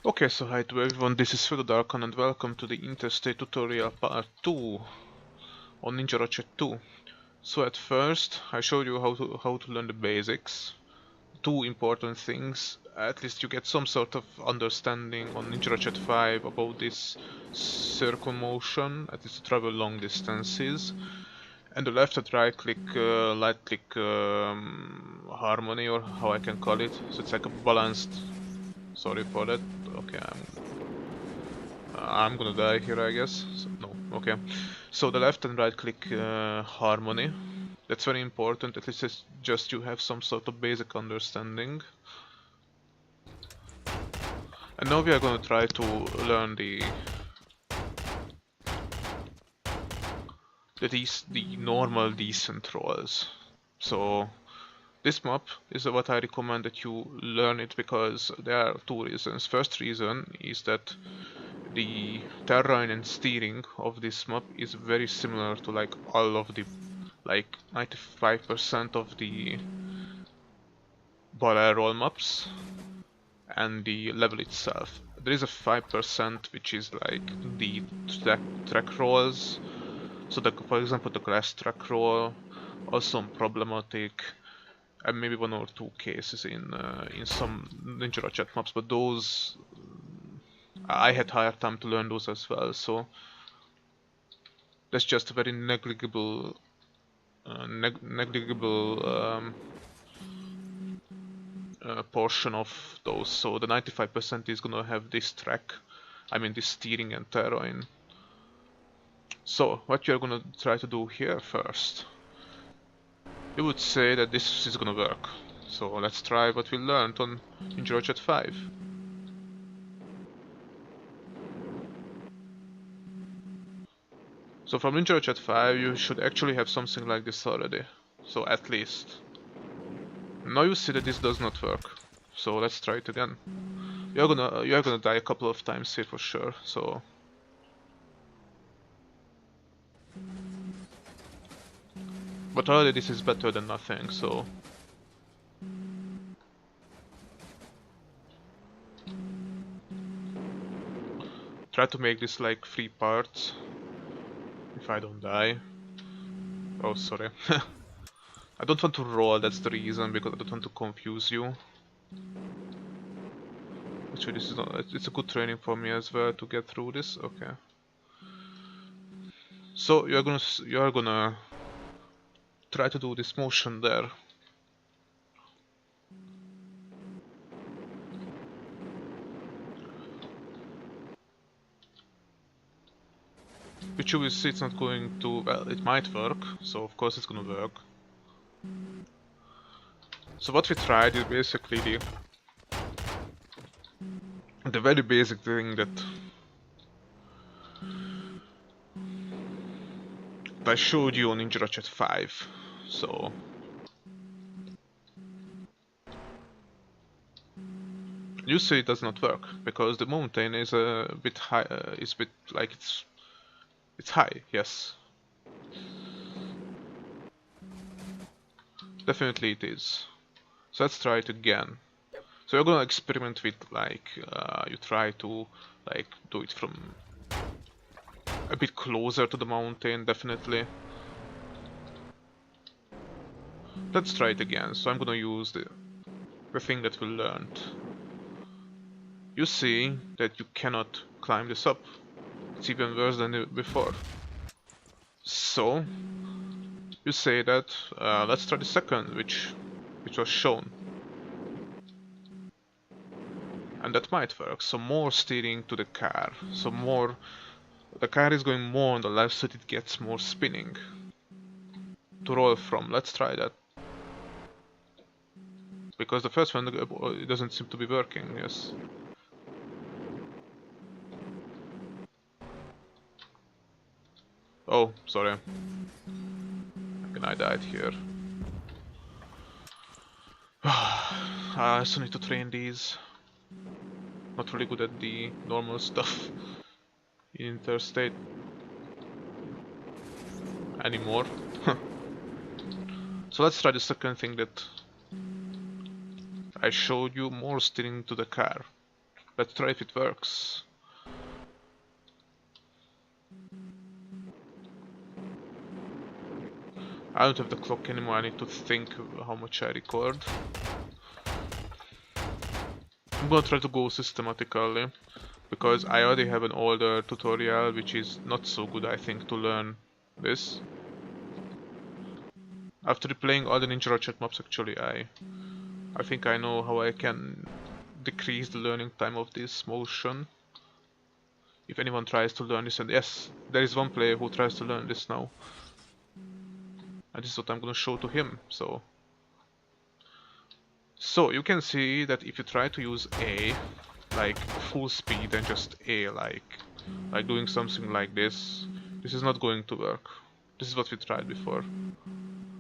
Okay, so hi to everyone, this is Darkan and welcome to the Interstate tutorial part 2 on Ninja Ratchet 2. So at first, I showed you how to learn the basics. Two important things, at least you get some sort of understanding on Ninja Ratchet 5 about this circle motion, at least to travel long distances. And the left and right click, light click harmony, or how I can call it, so it's like a balanced, sorry for that, okay, I'm gonna die here, I guess. So, no, okay. So the left and right click harmony. That's very important. At least it's just you have some sort of basic understanding. And now we are gonna try to learn the normal decent rolls. So this map is what I recommend that you learn it because there are two reasons. First reason is that the terrain and steering of this map is very similar to like all of the, like 95% of the Ball roll maps and the level itself. There is a 5% which is like the track rolls. So for example the glass track roll, also problematic, and maybe one or two cases in some Ninja Ratchet maps, but those I had higher time to learn those as well, so that's just a very negligible portion of those. So the 95% is gonna have this track, I mean this steering and terrain. So what you're gonna try to do here first, you would say that this is gonna work. So let's try what we learned on Ninja Ratchet 5. So from Ninja Ratchet 5 you should actually have something like this already. So at least. Now you see that this does not work. So let's try it again. You're gonna die a couple of times here for sure, so but already this is better than nothing, so try to make this like 3 parts if I don't die. Oh, sorry. I don't want to roll, that's the reason, because I don't want to confuse you. Actually, this is not, it's a good training for me as well to get through this. Okay. So you're gonna try to do this motion there. Which you will see it's not going to, well, it might work, so of course it's gonna work. So what we tried is basically the very basic thing that I showed you on Ninja Ratchet 5. So you see it does not work because the mountain is a bit high, is a bit like it's high, yes. Definitely it is. So let's try it again. So you're gonna experiment with like you try to like do it from a bit closer to the mountain, definitely. Let's try it again. So I'm gonna use the thing that we learned. You see that you cannot climb this up. It's even worse than before. So you say that let's try the second, which was shown, and that might work. So more steering to the car. So more, the car is going more on the left, so it gets more spinning to roll from. Let's try that. Because the first one it doesn't seem to be working. Yes. Oh, sorry. And I died here. I also need to train these. Not really good at the normal stuff in Interstate anymore. So let's try the second thing that I showed you, more steering to the car. Let's try if it works. I don't have the clock anymore, I need to think how much I record. I'm gonna try to go systematically, because I already have an older tutorial which is not so good, I think, to learn this. After replaying all the Ninja Ratchet maps, actually, I think I know how I can decrease the learning time of this motion. If anyone tries to learn this, and yes, there is one player who tries to learn this now. And this is what I'm gonna show to him, so you can see that if you try to use A, like full speed and just A, like doing something like this is not going to work. This is what we tried before.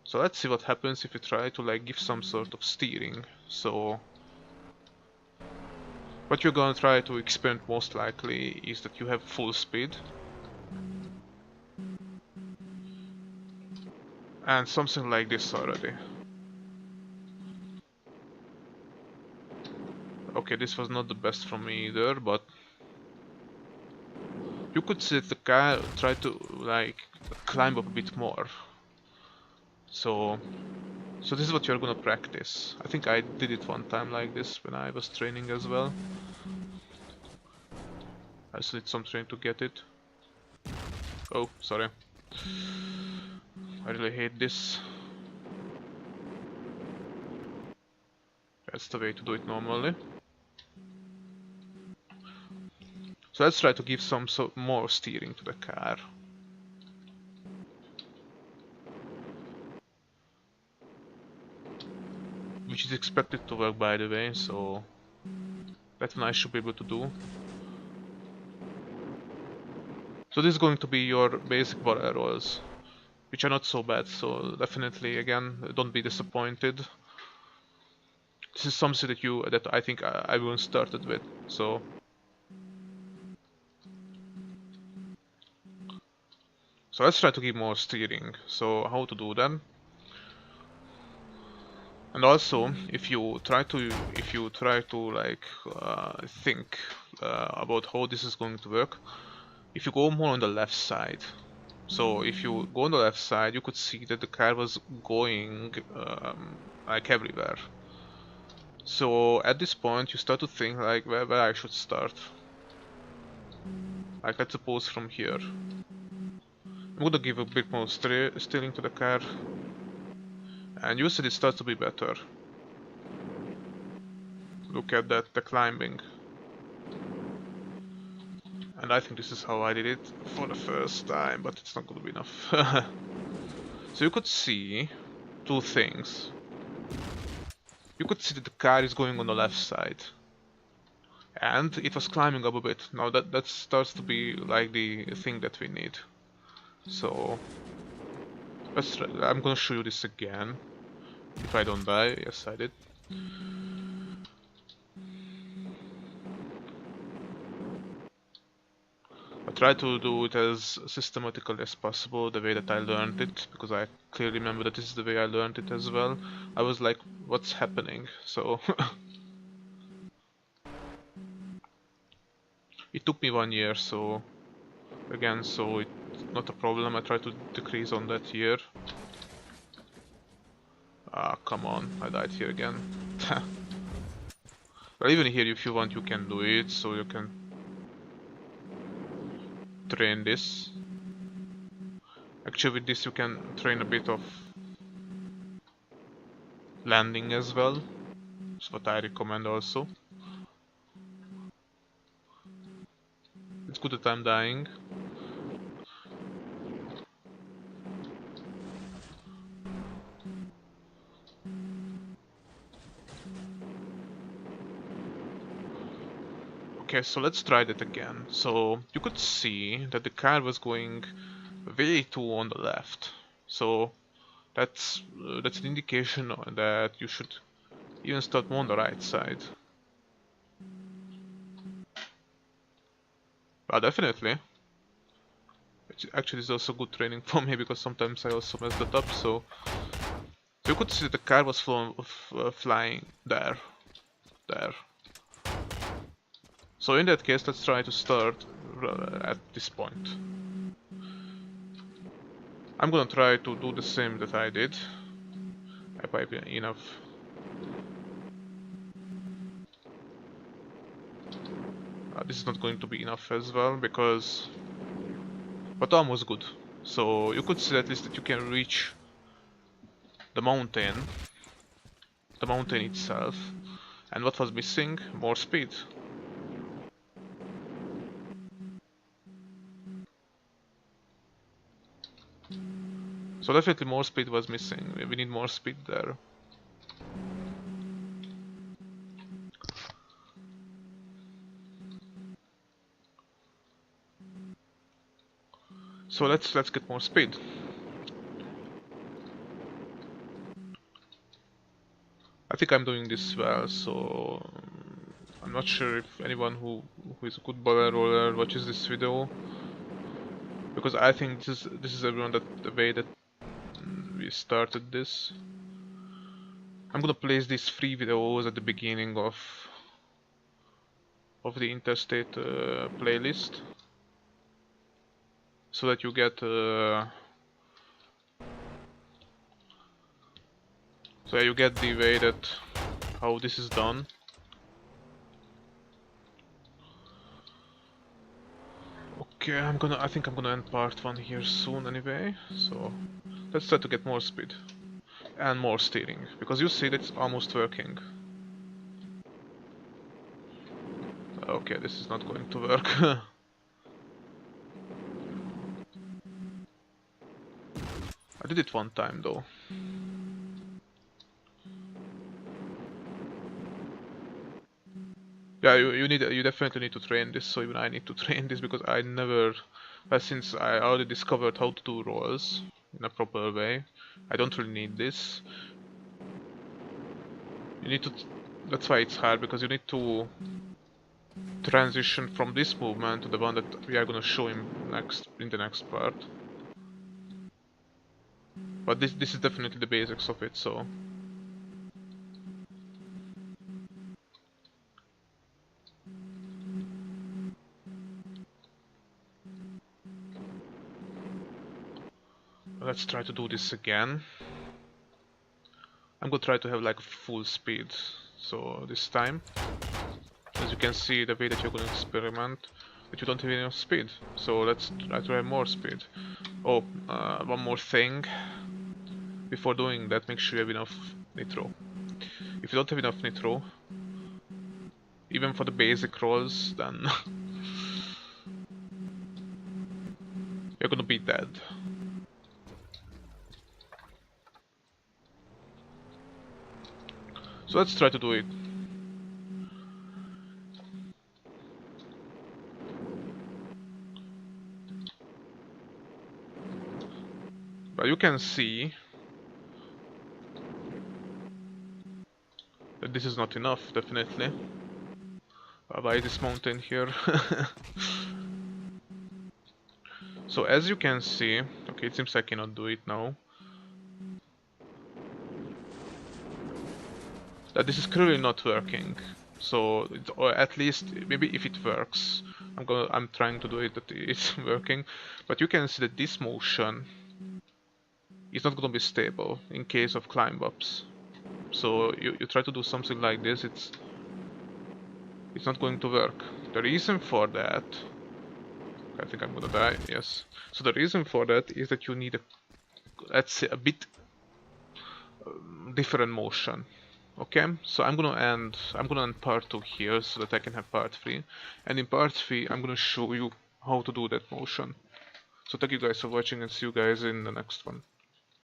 So let's see what happens if you try to like give some sort of steering. So what you're gonna try to experiment most likely is that you have full speed. And something like this already. Okay, this was not the best from me either, but you could see that the car tried to like climb up a bit more. So this is what you're gonna practice. I think I did it one time like this when I was training as well. I just did some training to get it. Oh, sorry. I really hate this. That's the way to do it normally. So let's try to give some more steering to the car. Which is expected to work, by the way, so that one I should be able to do. So this is going to be your basic barrel rolls, which are not so bad, so definitely, again, don't be disappointed. This is something that I think everyone started with, so let's try to give more steering. So how to do that? And also, if you try to like think about how this is going to work, if you go more on the left side. So if you go on the left side, you could see that the car was going like everywhere. So at this point, you start to think like where I should start. Like let's suppose from here. I'm gonna give a bit more steering to the car, and you see it starts to be better. Look at that, the climbing. And I think this is how I did it for the first time, but it's not gonna be enough. So you could see two things. You could see that the car is going on the left side. And it was climbing up a bit. Now that starts to be like the thing that we need. So let's try. I'm gonna show you this again. If I don't die, yes I did. I try to do it as systematically as possible, the way that I learned it, because I clearly remember that this is the way I learned it as well. I was like, what's happening? So it took me 1 year, so again, so it's not a problem. I try to decrease on that year. Ah, come on, I died here again. Well, even here, if you want, you can do it, so you can train this. Actually, with this you can train a bit of landing as well. That's what I recommend also. It's good that I'm dying. Okay, so let's try that again. So you could see that the car was going way too on the left. So that's an indication that you should even start more on the right side. Definitely. Actually, it's also good training for me because sometimes I also mess that up. So you could see that the car was flying there. So in that case, let's try to start at this point. I'm gonna try to do the same that I did. I pipe enough. This is not going to be enough as well, because... But almost good. So you could say at least that you can reach the mountain itself. And what was missing? More speed. So definitely more speed was missing. We need more speed there. So let's get more speed. I think I'm doing this well, so I'm not sure if anyone who is a good barrel roller watches this video, because I think this is everyone the way that we started this. I'm gonna place these 3 videos at the beginning of the interstate playlist, so that you get you get the way that how this is done. Okay, I think I'm gonna end part 1 here soon anyway, so let's try to get more speed and more steering, because you see that it's almost working. Okay, this is not going to work. I did it one time though. Yeah, you definitely need to train this, so even I need to train this, because I never, since I already discovered how to do rolls in a proper way, I don't really need this. You need to, that's why it's hard, because you need to transition from this movement to the one that we are gonna show in the next part. But this is definitely the basics of it, so. Let's try to do this again. I'm gonna try to have like full speed. So this time, as you can see, the way that you're gonna experiment, that you don't have enough speed. So let's try to have more speed. Oh, one more thing. Before doing that, make sure you have enough nitro. If you don't have enough nitro, even for the basic rolls, then you're gonna be dead. So let's try to do it. But you can see that this is not enough, definitely. Why this mountain here? So as you can see, okay, it seems I cannot do it now. That this is clearly not working. So, or at least maybe if it works, I'm trying to do it that it's working. But you can see that this motion is not gonna be stable in case of climb ups. So you try to do something like this, it's not going to work. The reason for that, I think I'm gonna die, yes. So the reason for that is that you need let's say a bit different motion. Okay, so I'm gonna end part 2 here so that I can have part 3. And in part 3 I'm gonna show you how to do that motion. So thank you guys for watching, and see you guys in the next one.